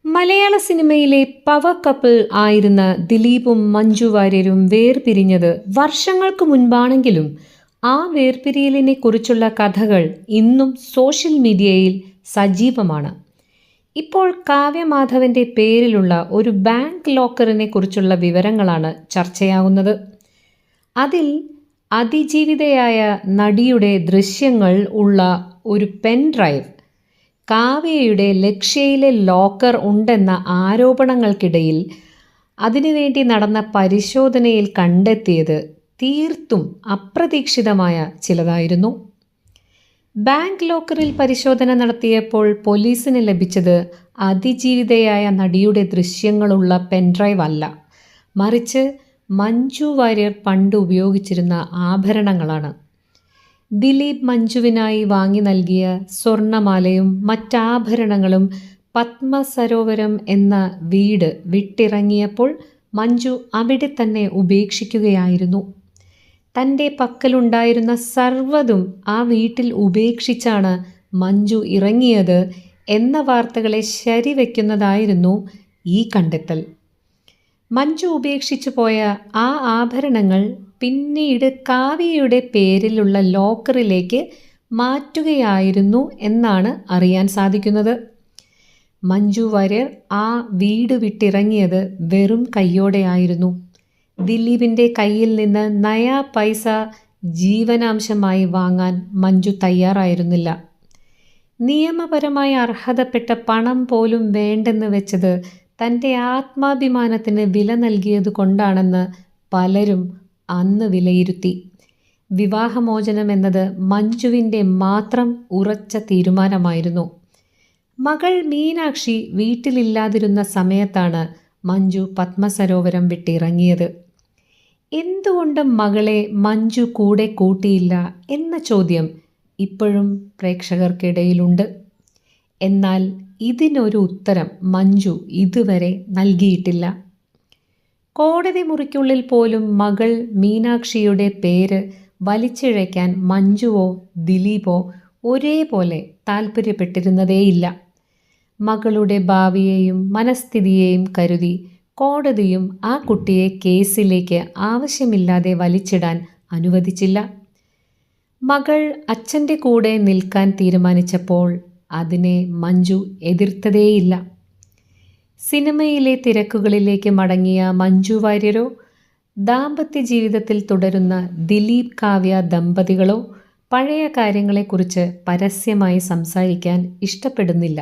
മലയാള സിനിമയിലെ power couple ആയിരുന്ന ദിലീപും മഞ്ജു വാര്യരും വേർപിരിഞ്ഞത് വർഷങ്ങൾക്ക് മുൻപാണെങ്കിലും ആ വേർപിരിയലിനെ കുറിച്ചുള്ള കഥകൾ ഇന്നും സോഷ്യൽ മീഡിയയിൽ സജീവമാണ്. ഇപ്പോൾ കാവ്യമാധവന്റെ പേരിലുള്ള ഒരു ബാങ്ക് ലോക്കറിനെ കുറിച്ചുള്ള വിവരങ്ങളാണ് ചർച്ചയാകുന്നത്. അതിൽ അതിജീവിതയായ നടിയുടെ ദൃശ്യങ്ങൾ ഉള്ള ഒരു പെൻ ഡ്രൈവ് കാവ്യയുടെ ലക്ഷ്യയിലെ ലോക്കർ ഉണ്ടെന്ന ആരോപണങ്ങൾക്കിടയിൽ അതിനുവേണ്ടി നടന്ന പരിശോധനയിൽ കണ്ടെത്തിയത് തീർത്തും അപ്രതീക്ഷിതമായ ചിലതായിരുന്നു. ബാങ്ക് ലോക്കറിൽ പരിശോധന നടത്തിയപ്പോൾ പോലീസിന് ലഭിച്ചത് അതിജീവിതയായ നടിയുടെ ദൃശ്യങ്ങളുള്ള പെൻഡ്രൈവ് അല്ല, മറിച്ച് മഞ്ജു വാര്യർ പണ്ട് ഉപയോഗിച്ചിരുന്ന ആഭരണങ്ങളാണ്. ദിലീപ് മഞ്ജുവിനായി വാങ്ങി നൽകിയ സ്വർണമാലയും മറ്റാഭരണങ്ങളും പത്മസരോവരം എന്ന വീട് വിട്ടിറങ്ങിയപ്പോൾ മഞ്ജു അവിടെ തന്നെ ഉപേക്ഷിക്കുകയായിരുന്നു. തൻ്റെ പക്കലുണ്ടായിരുന്ന സർവ്വതും ആ വീട്ടിൽ ഉപേക്ഷിച്ചാണ് മഞ്ജു ഇറങ്ങിയത് എന്ന വാർത്തകളെ ശരിവെക്കുന്നതായിരുന്നു ഈ കണ്ടെത്തൽ. മഞ്ജു ഉപേക്ഷിച്ചു പോയ ആ ആഭരണങ്ങൾ പിന്നീട് കാവ്യയുടെ പേരിലുള്ള ലോക്കറിലേക്ക് മാറ്റുകയായിരുന്നു എന്നാണ് അറിയാൻ സാധിക്കുന്നത്. മഞ്ജു വാര്യർ ആ വീട് വിട്ടിറങ്ങിയത് വെറും കയ്യോടെയായിരുന്നു. ദിലീപിൻ്റെ കയ്യിൽ നിന്ന് നയാ പൈസ ജീവനാംശമായി വാങ്ങാൻ മഞ്ജു തയ്യാറായിരുന്നില്ല. നിയമപരമായി അർഹതപ്പെട്ട പണം പോലും വേണ്ടെന്ന് വെച്ചത് തൻ്റെ ആത്മാഭിമാനത്തിന് വില നൽകിയത് കൊണ്ടാണെന്ന് പലരും അന്ന് വിലയിരുത്തി. വിവാഹമോചനം എന്നത് മഞ്ജുവിൻ്റെ മാത്രം ഉറച്ച തീരുമാനമായിരുന്നു. മകൾ മീനാക്ഷി വീട്ടിലില്ലാതിരുന്ന സമയത്താണ് മഞ്ജു പത്മസരോവരം വിട്ടിറങ്ങിയത്. എന്തുകൊണ്ട് മകളെ മഞ്ജു കൂടെ കൂട്ടിയില്ല എന്ന ചോദ്യം ഇപ്പോഴും പ്രേക്ഷകർക്കിടയിലുണ്ട്. എന്നാൽ ഇതിനൊരു ഉത്തരം മഞ്ജു ഇതുവരെ നൽകിയിട്ടില്ല. കോടതി മുറിക്കുള്ളിൽ പോലും മകൾ മീനാക്ഷിയുടെ പേര് വലിച്ചിഴയ്ക്കാൻ മഞ്ജുവോ ദിലീപോ ഒരേപോലെ താൽപ്പര്യപ്പെട്ടിരുന്നതേയില്ല. മകളുടെ ഭാവിയെയും മനസ്ഥിതിയെയും കരുതി കോടതിയും ആ കുട്ടിയെ കേസിലേക്ക് ആവശ്യമില്ലാതെ വലിച്ചിടാൻ അനുവദിച്ചില്ല. മകൾ അച്ഛൻ്റെ കൂടെ നിൽക്കാൻ തീരുമാനിച്ചപ്പോൾ അതിനെ മഞ്ജു എതിർത്തതേയില്ല. സിനിമയിലെ തിരക്കുകളിലേക്ക് മടങ്ങിയ മഞ്ജു വാര്യരോ ദാമ്പത്യ ജീവിതത്തിൽ തുടരുന്ന ദിലീപ് കാവ്യ ദമ്പതികളോ പഴയ കാര്യങ്ങളെക്കുറിച്ച് പരസ്യമായി സംസാരിക്കാൻ ഇഷ്ടപ്പെടുന്നില്ല.